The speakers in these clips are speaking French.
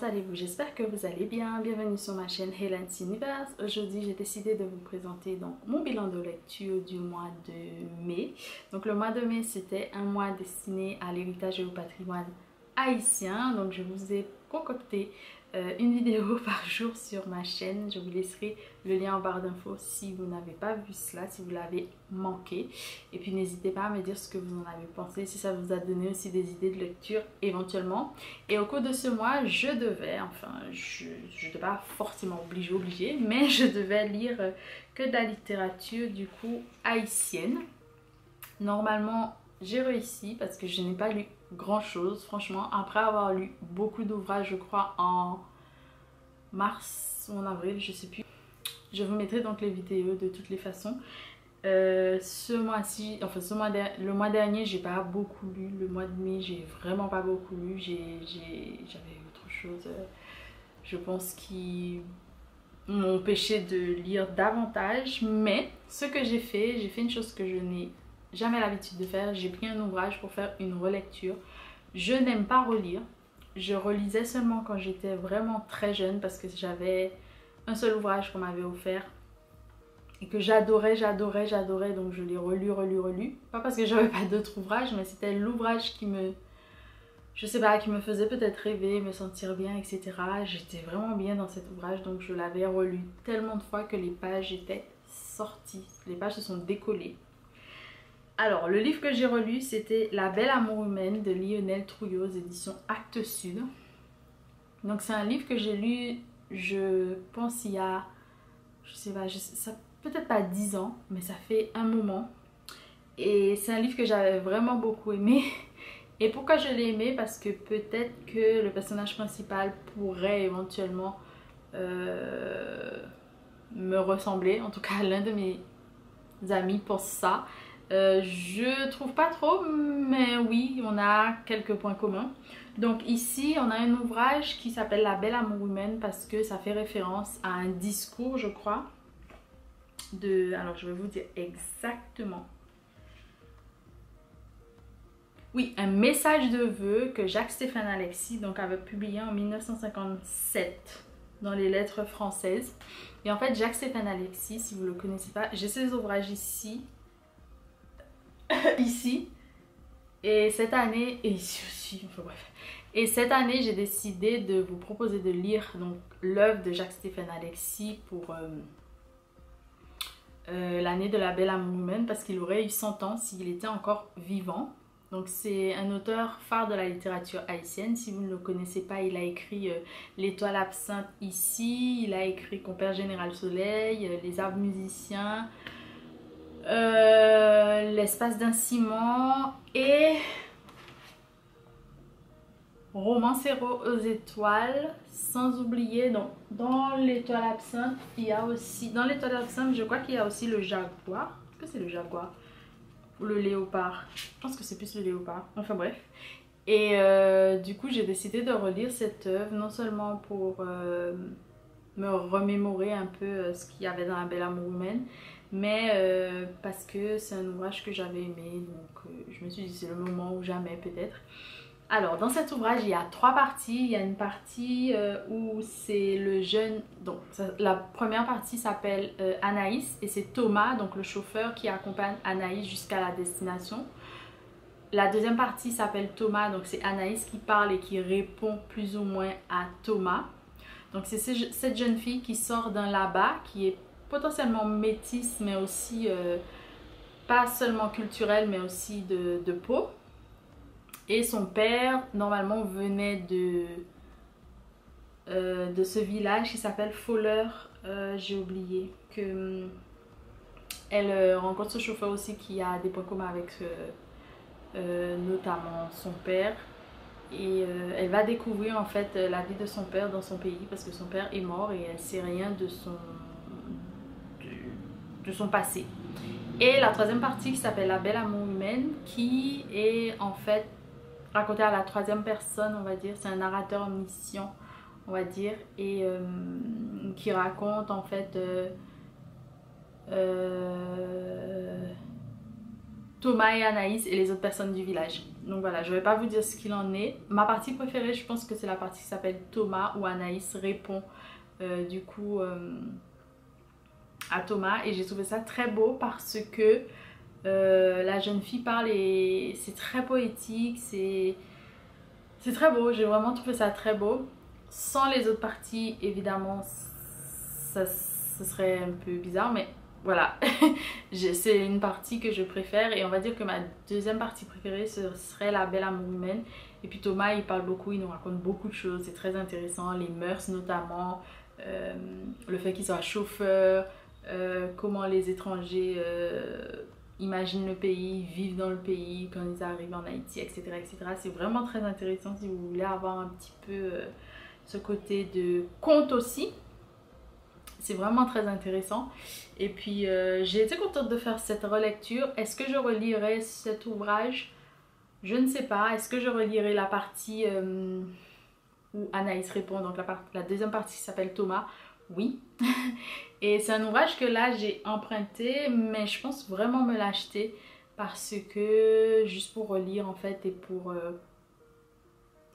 allez-vous? J'espère que vous allez bien. Bienvenue sur ma chaîne Helen's Universe. Aujourd'hui, j'ai décidé de vous présenter donc mon bilan de lecture du mois de mai. Donc le mois de mai, c'était un mois destiné à l'héritage et au patrimoine haïtien. Donc je vous ai concocté une vidéo par jour sur ma chaîne. Je vous laisserai le lien en barre d'infos si vous n'avez pas vu cela, si vous l'avez manqué. Et puis n'hésitez pas à me dire ce que vous en avez pensé, si ça vous a donné aussi des idées de lecture éventuellement. Et au cours de ce mois, je devais, je n'étais pas forcément obligée, mais je devais lire que de la littérature du coup haïtienne. Normalement, j'ai réussi parce que je n'ai pas lu grand chose, franchement, après avoir lu beaucoup d'ouvrages, je crois en mars ou en avril, je sais plus. Je vous mettrai donc les vidéos de toutes les façons. Ce mois-ci, le mois dernier, j'ai pas beaucoup lu. Le mois de mai, j'ai vraiment pas beaucoup lu. J'avais autre chose, je pense, qui m'ont empêché de lire davantage. Mais ce que j'ai fait une chose que je n'ai jamais l'habitude de faire. J'ai pris un ouvrage pour faire une relecture. Je n'aime pas relire. Je relisais seulement quand j'étais vraiment très jeune parce que j'avais un seul ouvrage qu'on m'avait offert et que j'adorais, donc je l'ai relu. Pas parce que j'avais pas d'autres ouvrages, mais c'était l'ouvrage qui me, je sais pas, qui me faisait peut-être rêver, me sentir bien, etc. J'étais vraiment bien dans cet ouvrage, donc je l'avais relu tellement de fois que les pages étaient sorties, les pages se sont décollées. Alors, le livre que j'ai relu, c'était La Belle Amour Humaine de Lionel Trouillot, aux éditions Actes Sud. Donc, c'est un livre que j'ai lu, je pense, il y a, je sais pas, ça peut-être pas 10 ans, mais ça fait un moment. Et c'est un livre que j'avais vraiment beaucoup aimé. Et pourquoi je l'ai aimé? Parce que peut-être que le personnage principal pourrait éventuellement me ressembler. En tout cas, l'un de mes amis pense ça. Je trouve pas trop, mais oui, on a quelques points communs. Donc ici, on a un ouvrage qui s'appelle La Belle Amour Humaine parce que ça fait référence à un discours, je crois, de... Alors, je vais vous dire exactement. Oui, un message de vœux que Jacques-Stéphane Alexis donc, avait publié en 1957 dans les lettres françaises. Et en fait, Jacques-Stéphane Alexis, si vous ne le connaissez pas, j'ai ces ouvrages ici. Ici. Et cette année, et ici aussi, enfin bref. Et cette année, j'ai décidé de vous proposer de lire donc l'œuvre de Jacques-Stéphane Alexis pour l'année de La Belle Amour Humaine parce qu'il aurait eu 100 ans s'il était encore vivant. Donc c'est un auteur phare de la littérature haïtienne. Si vous ne le connaissez pas, il a écrit L'Étoile absinthe ici, il a écrit Compère Général Soleil, Les Arbres musiciens, L'espace d'un ciment et Romancero aux étoiles, sans oublier donc dans L'Étoile absinthe, il y a aussi, dans L'Étoile absinthe, je crois qu'il y a aussi le jaguar. Est-ce que c'est le jaguar ou le léopard? Je pense que c'est plus le léopard, enfin bref. Et du coup j'ai décidé de relire cette œuvre, non seulement pour me remémorer un peu ce qu'il y avait dans La Belle Amour Humaine, mais parce que c'est un ouvrage que j'avais aimé, donc je me suis dit c'est le moment ou jamais peut-être. Alors dans cet ouvrage il y a 3 parties. Il y a une partie où c'est le jeune, donc la première partie s'appelle Anaïs et c'est Thomas, donc le chauffeur qui accompagne Anaïs jusqu'à la destination. La deuxième partie s'appelle Thomas, donc c'est Anaïs qui parle et qui répond plus ou moins à Thomas. Donc c'est cette jeune fille qui sort d'un là-bas, qui est potentiellement métisse mais aussi pas seulement culturelle mais aussi de peau. Et son père, normalement, venait de ce village qui s'appelle Folleur. J'ai oublié que elle rencontre ce chauffeur aussi qui a des points communs avec notamment son père. Et elle va découvrir en fait la vie de son père dans son pays parce que son père est mort et elle ne sait rien de son passé. Et la troisième partie qui s'appelle La Belle Amour Humaine qui est en fait raconté à la troisième personne, on va dire. C'est un narrateur omniscient, on va dire, et qui raconte en fait Thomas et Anaïs et les autres personnes du village. Donc voilà, je vais pas vous dire ce qu'il en est. Ma partie préférée, je pense que c'est la partie qui s'appelle Thomas, où Anaïs répond du coup à Thomas. Et j'ai trouvé ça très beau parce que la jeune fille parle et c'est très poétique, c'est très beau. J'ai vraiment trouvé ça très beau. Sans les autres parties, évidemment, ce serait un peu bizarre, mais voilà. C'est une partie que je préfère et on va dire que ma deuxième partie préférée, ce serait La Belle Amour Humaine. Et puis Thomas, il parle beaucoup, il nous raconte beaucoup de choses, c'est très intéressant, les mœurs notamment, le fait qu'il soit chauffeur, comment les étrangers imaginent le pays, vivent dans le pays quand ils arrivent en Haïti, etc. etc. C'est vraiment très intéressant si vous voulez avoir un petit peu ce côté de conte aussi. C'est vraiment très intéressant. Et puis j'ai été contente de faire cette relecture. Est-ce que je relirai cet ouvrage? Je ne sais pas. Est-ce que je relirai la partie où Anaïs répond, donc la deuxième partie qui s'appelle Thomas? Oui. Et c'est un ouvrage que là j'ai emprunté, mais je pense vraiment me l'acheter parce que juste pour relire en fait et pour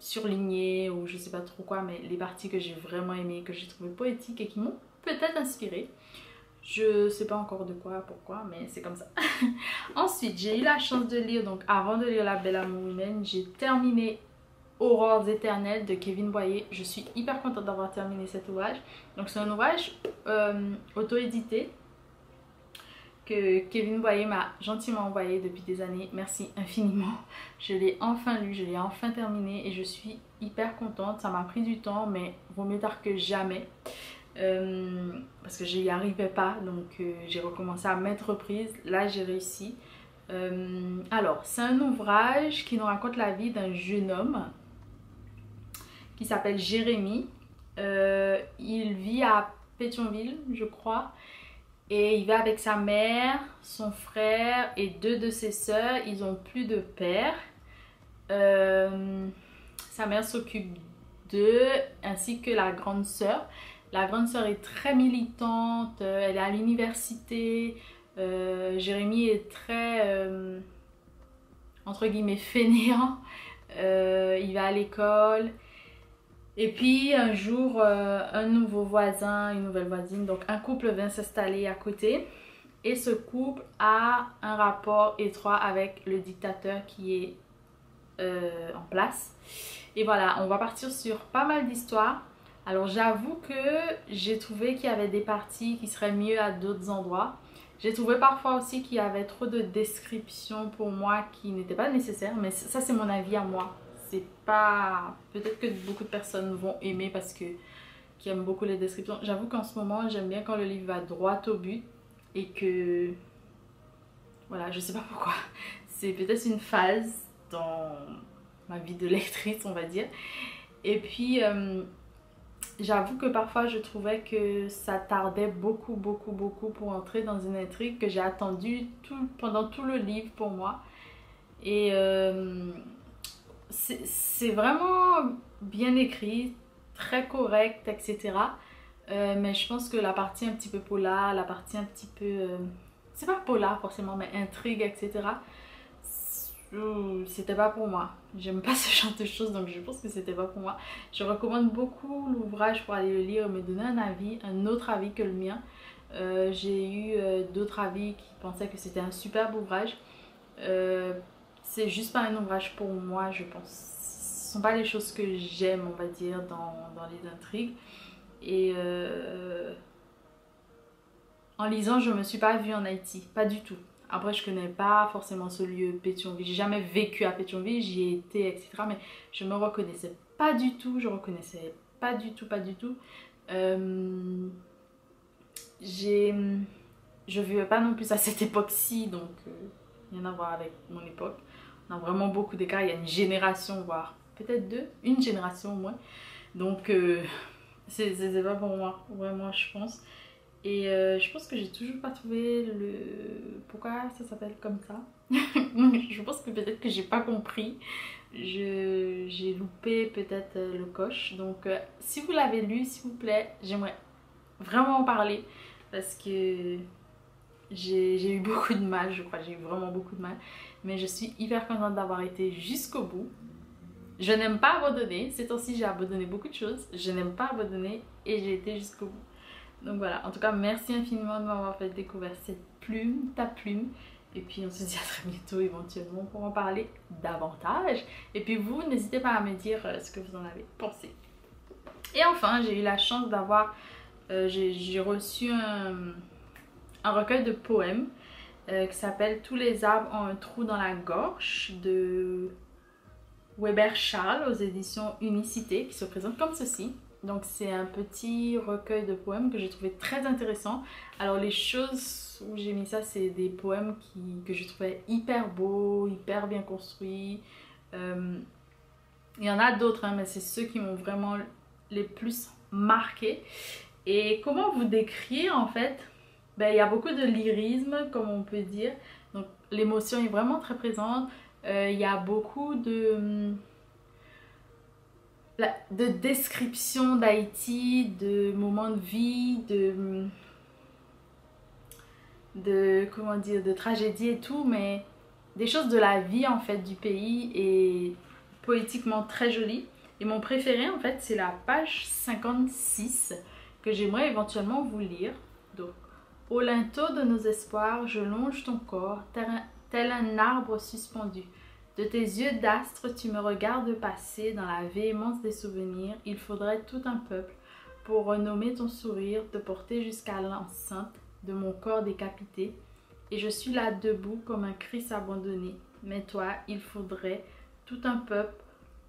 surligner ou je sais pas trop quoi, mais les parties que j'ai vraiment aimées, que j'ai trouvées poétiques et qui m'ont peut-être inspirée. Je sais pas encore de quoi, pourquoi, mais c'est comme ça. Ensuite, j'ai eu la chance de lire, donc avant de lire La Belle Amour Humaine, j'ai terminé Aurores éternelles de Kevin Boyer. Je suis hyper contente d'avoir terminé cet ouvrage. Donc c'est un ouvrage auto-édité que Kevin Boyer m'a gentiment envoyé depuis des années. Merci infiniment. Je l'ai enfin lu, je l'ai enfin terminé et je suis hyper contente. Ça m'a pris du temps, mais vaut mieux tard que jamais. Parce que je n'y arrivais pas, donc j'ai recommencé à maintes reprises. Là j'ai réussi. Alors c'est un ouvrage qui nous raconte la vie d'un jeune homme qui s'appelle Jérémy. Il vit à Pétionville, je crois, et il va avec sa mère, son frère et deux de ses sœurs. Ils ont plus de père. Sa mère s'occupe d'eux ainsi que la grande sœur. La grande sœur est très militante, elle est à l'université. Jérémy est très, entre guillemets, fainéant. Il va à l'école. Et puis un jour, un nouveau voisin, une nouvelle voisine, donc un couple vient s'installer à côté. Et ce couple a un rapport étroit avec le dictateur qui est en place. Et voilà, on va partir sur pas mal d'histoires. Alors j'avoue que j'ai trouvé qu'il y avait des parties qui seraient mieux à d'autres endroits. J'ai trouvé parfois aussi qu'il y avait trop de descriptions pour moi qui n'étaient pas nécessaires, mais ça c'est mon avis à moi. C'est pas... Peut-être que beaucoup de personnes vont aimer parce que qui aiment beaucoup les descriptions. J'avoue qu'en ce moment j'aime bien quand le livre va droit au but et que... Voilà, je sais pas pourquoi. C'est peut-être une phase dans ma vie de lectrice, on va dire. Et puis... j'avoue que parfois je trouvais que ça tardait beaucoup pour entrer dans une intrigue que j'ai attendue pendant tout le livre pour moi. Et c'est vraiment bien écrit, très correct, etc. Mais je pense que la partie un petit peu polar, la partie un petit peu... c'est pas polar forcément, mais intrigue, etc. C'était pas pour moi. J'aime pas ce genre de choses, donc je pense que c'était pas pour moi. Je recommande beaucoup l'ouvrage pour aller le lire et me donner un avis, un autre avis que le mien. J'ai eu d'autres avis qui pensaient que c'était un superbe ouvrage. C'est juste pas un ouvrage pour moi, je pense. Ce sont pas les choses que j'aime, on va dire, dans les intrigues. Et en lisant, je me suis pas vue en Haïti, pas du tout. Après, je connais pas forcément ce lieu, Pétionville. J'ai jamais vécu à Pétionville, j'y ai été, etc. Mais je me reconnaissais pas du tout, je reconnaissais pas du tout. Je vivais pas non plus à cette époque-ci, donc rien à voir avec mon époque. On a vraiment beaucoup d'écart, il y a une génération, voire peut-être deux, une génération au moins. Donc c'est pas pour moi, vraiment, je pense. Et je pense que j'ai toujours pas trouvé pourquoi ça s'appelle comme ça. Je pense que peut-être que j'ai pas compris. J'ai loupé peut-être le coche. Donc si vous l'avez lu, s'il vous plaît, j'aimerais vraiment en parler. Parce que J'ai eu beaucoup de mal, je crois, j'ai eu vraiment beaucoup de mal. Mais je suis hyper contente d'avoir été jusqu'au bout. Je n'aime pas abandonner. Ces temps-ci, j'ai abandonné beaucoup de choses. Je n'aime pas abandonner et j'ai été jusqu'au bout. Donc voilà, en tout cas, merci infiniment de m'avoir fait découvrir cette plume, ta plume. Et puis on se dit à très bientôt éventuellement pour en parler davantage. Et puis vous, n'hésitez pas à me dire ce que vous en avez pensé. Et enfin, j'ai eu la chance d'avoir, j'ai reçu un recueil de poèmes qui s'appelle Tous les arbres ont un trou dans la gorge de Weber Charles aux éditions Unicité qui se présente comme ceci. Donc c'est un petit recueil de poèmes que j'ai trouvé très intéressant. Alors les choses où j'ai mis ça, c'est des poèmes que je trouvais hyper beaux, hyper bien construits. Il y en a d'autres, hein, mais c'est ceux qui m'ont vraiment les plus marqués. Et comment vous décrire en fait? Ben, il y a beaucoup de lyrisme, comme on peut dire. Donc l'émotion est vraiment très présente. Il y a beaucoup de descriptions d'Haïti, de moments de vie, comment dire, de tragédie et tout, mais des choses de la vie en fait du pays et poétiquement très jolies. Et mon préféré en fait c'est la page 56 que j'aimerais éventuellement vous lire. Donc, au linteau de nos espoirs, je longe ton corps, tel un arbre suspendu. De tes yeux d'astre, tu me regardes passer dans la véhémence des souvenirs. Il faudrait tout un peuple pour renommer ton sourire, te porter jusqu'à l'enceinte de mon corps décapité. Et je suis là debout comme un Christ abandonné. Mais toi, il faudrait tout un peuple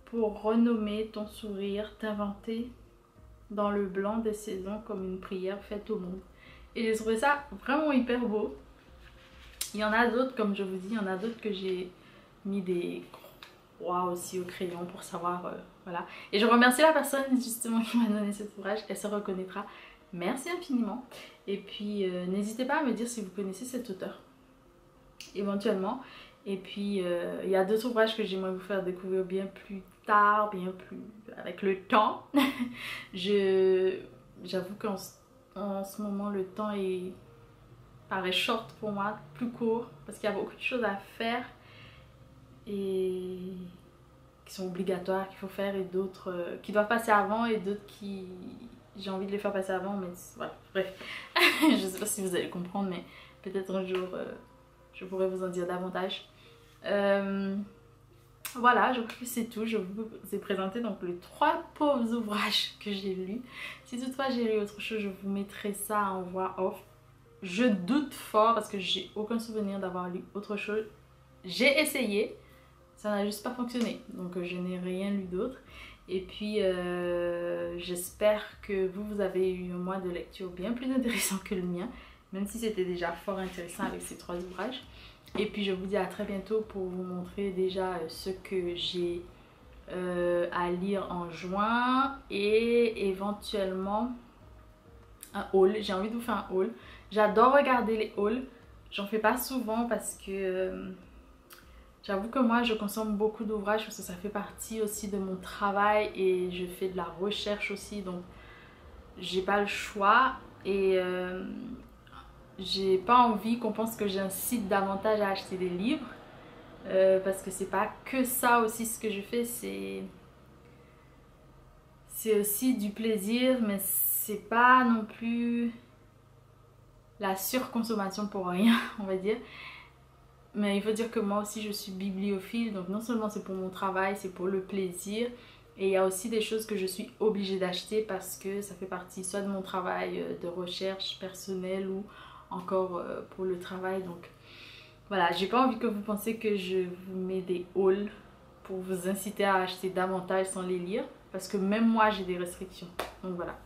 pour renommer ton sourire, t'inventer dans le blanc des saisons comme une prière faite au monde. Et j'ai trouvé ça vraiment hyper beau. Il y en a d'autres, comme je vous dis, il y en a d'autres que j'ai mis des croix aussi au crayon pour savoir, voilà. Et je remercie la personne justement qui m'a donné cet ouvrage, elle se reconnaîtra. Merci infiniment. Et puis n'hésitez pas à me dire si vous connaissez cet auteur, éventuellement. Et puis il y a d'autres ouvrages que j'aimerais vous faire découvrir bien plus tard, bien plus avec le temps. J'avoue qu'en ce moment le temps paraît short pour moi, plus court, parce qu'il y a beaucoup de choses à faire et qui sont obligatoires, qu'il faut faire, et d'autres qui doivent passer avant et d'autres qui j'ai envie de les faire passer avant, mais voilà, bref. Je sais pas si vous allez comprendre, mais peut-être un jour je pourrais vous en dire davantage. Voilà, je crois que c'est tout. Je vous ai présenté donc les 3 pauvres ouvrages que j'ai lus. Si toutefois j'ai lu autre chose, je vous mettrai ça en voix off. Je doute fort parce que j'ai aucun souvenir d'avoir lu autre chose. J'ai essayé, ça n'a juste pas fonctionné, donc je n'ai rien lu d'autre. Et puis j'espère que vous avez eu un mois de lecture bien plus intéressant que le mien, même si c'était déjà fort intéressant avec ces 3 ouvrages. Et puis je vous dis à très bientôt pour vous montrer déjà ce que j'ai à lire en juin et éventuellement un haul. J'ai envie de vous faire un haul. J'adore regarder les hauls. J'en fais pas souvent parce que j'avoue que moi je consomme beaucoup d'ouvrages parce que ça fait partie aussi de mon travail et je fais de la recherche aussi, donc j'ai pas le choix. Et j'ai pas envie qu'on pense que j'incite davantage à acheter des livres parce que c'est pas que ça aussi ce que je fais, c'est aussi du plaisir, mais c'est pas non plus la surconsommation pour rien, on va dire. Mais il faut dire que moi aussi je suis bibliophile, donc non seulement c'est pour mon travail, c'est pour le plaisir. Et il y a aussi des choses que je suis obligée d'acheter parce que ça fait partie soit de mon travail de recherche personnelle ou encore pour le travail. Donc voilà, j'ai pas envie que vous pensiez que je vous mets des hauls pour vous inciter à acheter davantage sans les lire, parce que même moi j'ai des restrictions. Donc voilà.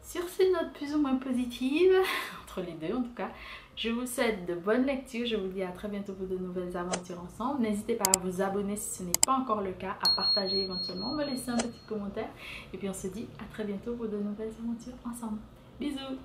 Sur ces notes plus ou moins positives, entre les deux en tout cas, je vous souhaite de bonnes lectures. Je vous dis à très bientôt pour de nouvelles aventures ensemble. N'hésitez pas à vous abonner si ce n'est pas encore le cas, à partager éventuellement, me laisser un petit commentaire. Et puis on se dit à très bientôt pour de nouvelles aventures ensemble. Bisous.